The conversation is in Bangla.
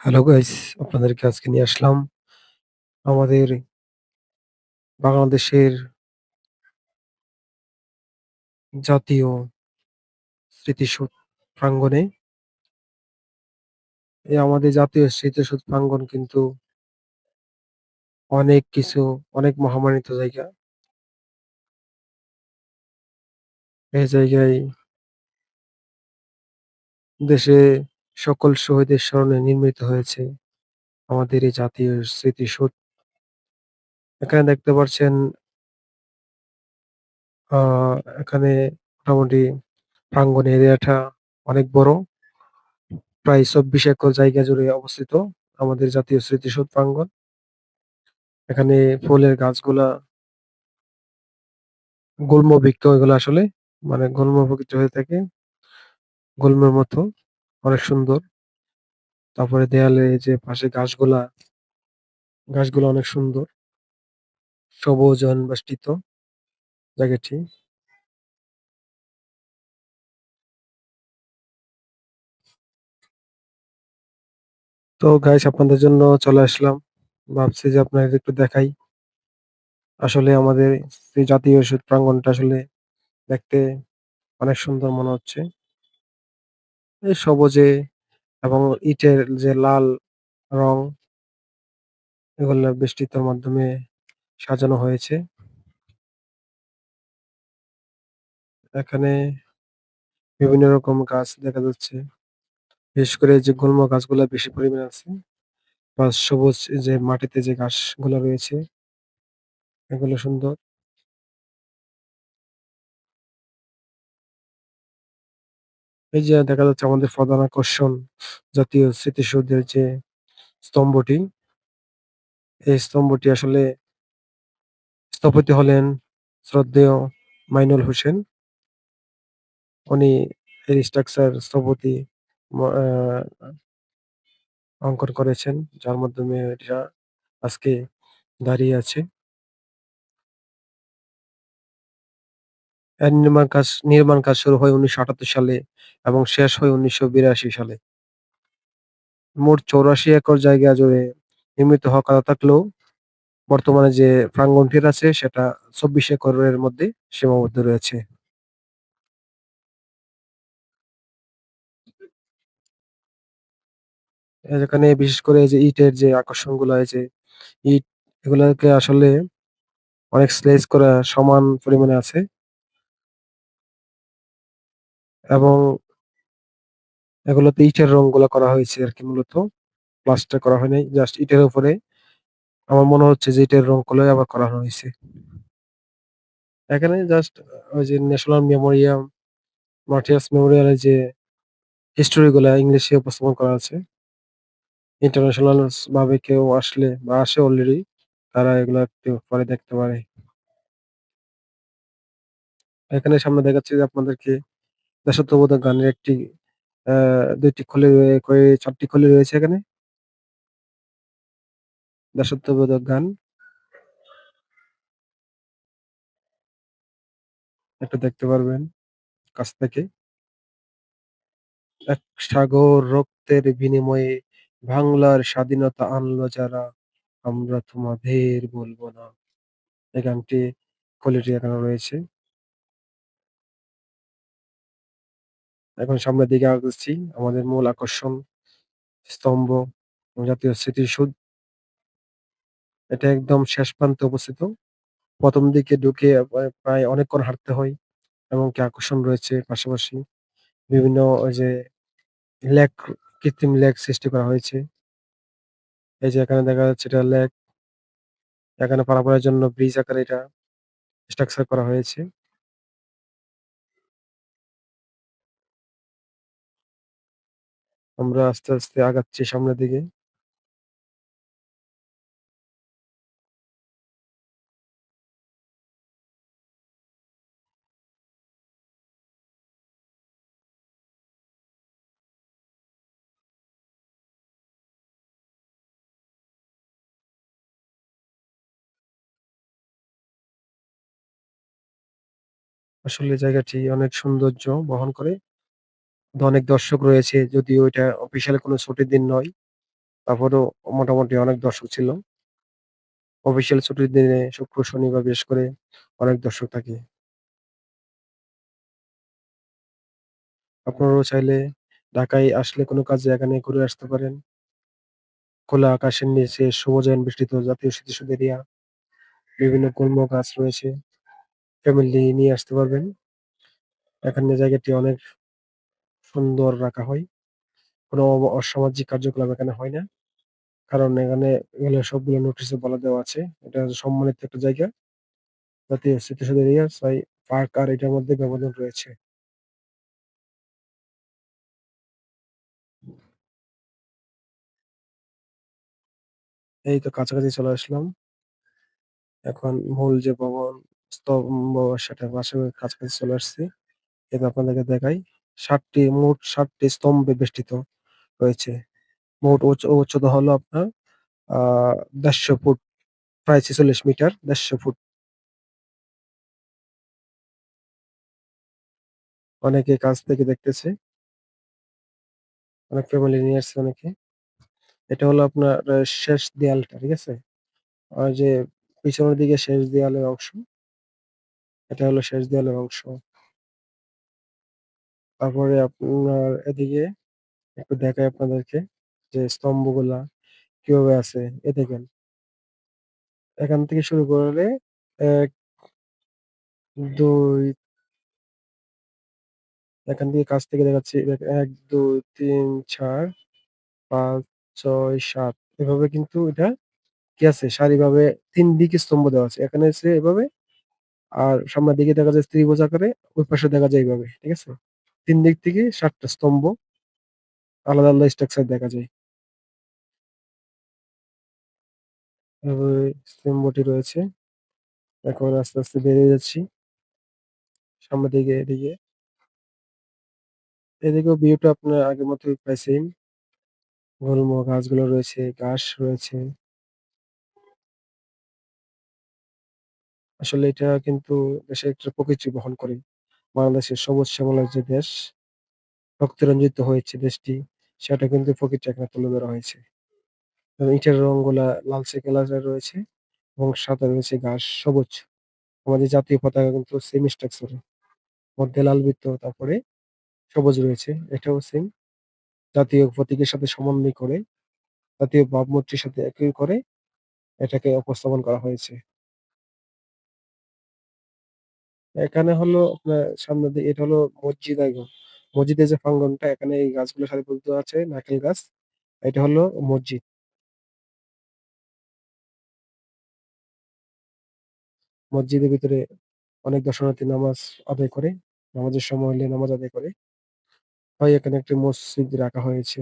হ্যালো গাইস, আপনাদেরকে আজকে নিয়ে আসলাম আমাদের বাংলাদেশের জাতীয় স্মৃতিসৌধ প্রাঙ্গণে। এই আমাদের জাতীয় স্মৃতিসৌধ প্রাঙ্গণ কিন্তু অনেক কিছু, অনেক মহামানিত জায়গা। এই জায়গায় দেশে সকল শহীদের স্মরণে নির্মিত হয়েছে আমাদের এই জাতীয় স্মৃতিসৌধ। এখানে দেখতে পাচ্ছেন, এখানে মোটামুটি প্রাঙ্গণ এরিয়াটা অনেক বড়। প্রায় ২৪ একর জায়গা জুড়ে অবস্থিত আমাদের জাতীয় স্মৃতিসৌধ প্রাঙ্গণ। এখানে ফুলের গাছগুলা গুল্ম বৃক্ষ, এগুলো আসলে মানে গুল্ম প্রকৃতি হয়ে থাকে, গুল্মের মতো অনেক সুন্দর। তারপরে দেয়ালে যে পাশে গাছগুলো অনেক সুন্দর, সবুজ বেষ্টিত জায়গাটি। তো গাইস, আপনাদের জন্য চলে আসলাম, ভাবছি যে আপনাদের একটু দেখাই। আসলে আমাদের সেই জাতীয় শহীদ প্রাঙ্গণটা আসলে দেখতে অনেক সুন্দর মনে হচ্ছে। এই সবুজে এবং ইটের যে লাল রং, এগুলো বেষ্টিতর মাধ্যমে সাজানো হয়েছে। এখানে বিভিন্ন রকম গাছ দেখা যাচ্ছে, বিশেষ করে যে গুল্ম গাছগুলা বেশি পরিমাণে আছে, প্লাস সবুজ যে মাটিতে যে ঘাসগুলা রয়েছে, এগুলো সুন্দর। এই যে দেখা যাচ্ছে আমাদের প্রধান আকর্ষণ জাতীয় স্মৃতিসৌধের যে স্তম্ভটি, এই স্তম্ভটি আসলে স্থপতি হলেন শ্রদ্ধেয় মাইনুল হোসেন। উনি এই স্ট্রাকচার স্থপতি অঙ্কন করেছেন, যার মাধ্যমে এটা আজকে দাঁড়িয়ে আছে। এর নির্মাণ কাজ শুরু হয় ১৯৭৮ সালে এবং শেষ হয় ১৯৮২ সালে। মোট ৮৪ একর জায়গা জুড়ে নির্মিত হওয়ার কথা থাকলেও বর্তমানে যে প্রাঙ্গণটি আছে সেটা ২৪ একরের মধ্যে সীমাবদ্ধ রয়েছে। এখানে বিশেষ করে এই যে ইটের যে আকর্ষণগুলা, এই যে ইট, এগুলাকে আসলে অনেক স্লেজ করা সমান পরিমাণে আছে এবং এগুলোতে ইটের রংগুলা করা হয়েছে আরকি মূলত। প্লাস্টার করা হয় নাই। জাস্ট ইটের উপরে আমার মনে হচ্ছে যে ইটের রং গুলাই আবার করানো হইছে। এখানে জাস্ট ওই যে ন্যাশনাল মেমোরিয়াম, মার্টিয়ার্স মেমোরিয়াল এর যে হিস্টোরি গুলা ইংলিশে উপস্থাপন করা আছে। ইন্টারন্যাশনাল ভাবে কেউ আসলে বা আসে অলরেডি, তারা এগুলা একটু পরে দেখতে পারে। এখানে সামনে দেখাচ্ছি যে আপনাদেরকে দেশাত্মবোধক গানের একটি ২ টি খলি, ৪ টি খলি রয়েছে এখানে। দেশাত্মবোধক গান একটু দেখতে পারবেন কাছ থেকে। এক সাগর রক্তের বিনিময়ে বাংলার স্বাধীনতা আনলো যারা, আমরা তোমাদের বলবো না। এই গানটি কোয়ালিটি এখানে রয়েছে। এখন সামনের দিকে আগাচ্ছি। আমাদের মূল আকর্ষণ স্তম্ভ জাতীয় স্মৃতিসৌধ। এটা একদম শেষ প্রান্তে অবস্থিত। ১ম দিকে ঢুকে প্রায় অনেকক্ষণ হাঁটতে হয় এবং কি আকর্ষণ রয়েছে পাশাপাশি বিভিন্ন ওই যে লেক, কৃত্রিম লেক সৃষ্টি করা হয়েছে। এই যে এখানে দেখা যাচ্ছে এটা লেক। এখানে পারাপারের জন্য ব্রিজ আকারে এটা স্ট্রাকচার করা হয়েছে। আমরা আস্তে, আস্তে আগাচ্ছি সামনের দিকে। আসলে জায়গাটি অনেক সৌন্দর্য বহন করে। অনেক দর্শক রয়েছে, যদিও এটা অফিসিয়াল কোনো ছুটির দিন নয়। তারপরেও মোটামুটি অনেক দর্শক ছিল। অফিসিয়াল ছুটির দিনে শুক্র, শনিবার বিশেষ করে অনেক দর্শক থাকে। আপনারাও চাইলে ঢাকায় আসলে কোনো কাজে এখানে ঘুরে আসতে পারেন। খোলা আকাশের নিচে সবুজায়ন বেষ্টিত জাতীয় স্মৃতিসৌধ এরিয়া, বিভিন্ন গুল্ম গাছ রয়েছে। ফ্যামিলি নিয়ে আসতে পারবেন। এখানে জায়গাটি অনেক সুন্দর রাখা হয়। কোনো অসামাজিক কার্যকলাপ এখানে হয় না। কারণ এখানে এগুলো সবগুলো নোটিশে বলে দেওয়া আছে। এটা সম্মানিত একটা জায়গা। জাতীয় স্মৃতিসৌধ এরিয়া, তাই পার্ক আর এটার মধ্যে ব্যবধান রয়েছে। এই তো কাছাকাছি চলে আসলাম। এখন মূল যে ভবন, স্তম্ভ সেটার পাশে কাছাকাছি চলে আসছি। এবার আপনাদেরকে দেখাই। ৭ টি স্তম্ভে বেষ্টিত রয়েছে। মোট উচ্চতা হলো আপনার আ ১৫০ ফুট, প্রায় ৪৬ মিটার, ১৫০ ফুট। অনেকে কাছ থেকে দেখতেছে। অনেক ফ্যামিলি নিয়ে আসছে অনেকে। এটা হলো আপনার শেষ দেয়ালটা, ঠিক আছে? যে পিছনের দিকে শেষ দেয়ালের অংশ, এটা হলো শেষ দেয়ালের অংশ। তারপরে আপনার এদিকে একটু দেখাই আপনাদেরকে যে স্তম্ভগুলা কিভাবে আছে। দেখেন, এখান থেকে শুরু করলে ১, ২ এখান থেকে কাছ থেকে দেখাচ্ছি। ১, ২, ৩, ৪, ৫, ৬, ৭ এভাবে কিন্তু এটা কি আছে সারিভাবে ৩ দিকে স্তম্ভ দেওয়া আছে। এখানে হচ্ছে এভাবে, আর সামনের দিকে দেখা যায় ত্রিভুজ আকারে, ওই পাশে দেখা যায় এইভাবে। ঠিক আছে? ৩ দিক থেকে ৭ টা স্তম্ভ আলাদা, আলাদা স্ট্রাকচার দেখা যায়। এভাবে স্তম্ভটি রয়েছে। এখন আস্তে, আস্তে বেরিয়ে যাচ্ছি। সামনের দিকে এদিকে। এদিকেও ভিউটা আপনার আগের মতই প্রায় সেইম। গুল্ম গাছগুলো রয়েছে, ঘাস রয়েছে। আসলে এটা কিন্তু দেশের একটা প্রকৃতি বহন করে। বাংলাদেশের সবুজ শ্যামলার যে দেশ, রক্তে রঞ্জিত হয়েছে দেশটি, সেটা কিন্তু প্রকৃতির এখানে তুলে ধরা হয়েছে। এবং ইটের রংগুলা লালচে কালারের রয়েছে এবং সাথে রয়েছে ঘাস সবুজ। আমাদের জাতীয় পতাকা কিন্তু সেম স্ট্রাকচারে। মধ্যে লাল বৃত্ত, তারপরে সবুজ রয়েছে। এটাও সেম। জাতীয় প্রতীকের সাথে সমন্বয় করে, জাতীয় ভাবমূর্তির সাথে একই করে এটাকে উপস্থাপন করা হয়েছে। এখানে হলো আপনার সামনের দিকে এটা হলো মসজিদ একদম। মসজিদের যে প্রাঙ্গনটা, এখানে এই গাছগুলো সারিবদ্ধ আছে, নারকেল গাছ। এটা হলো মসজিদ। মসজিদের ভিতরে অনেক দর্শনার্থী নামাজ আদায় করে। নামাজের সময় হলে নামাজ আদায় করে। তাই এখানে একটি মসজিদ রাখা হয়েছে।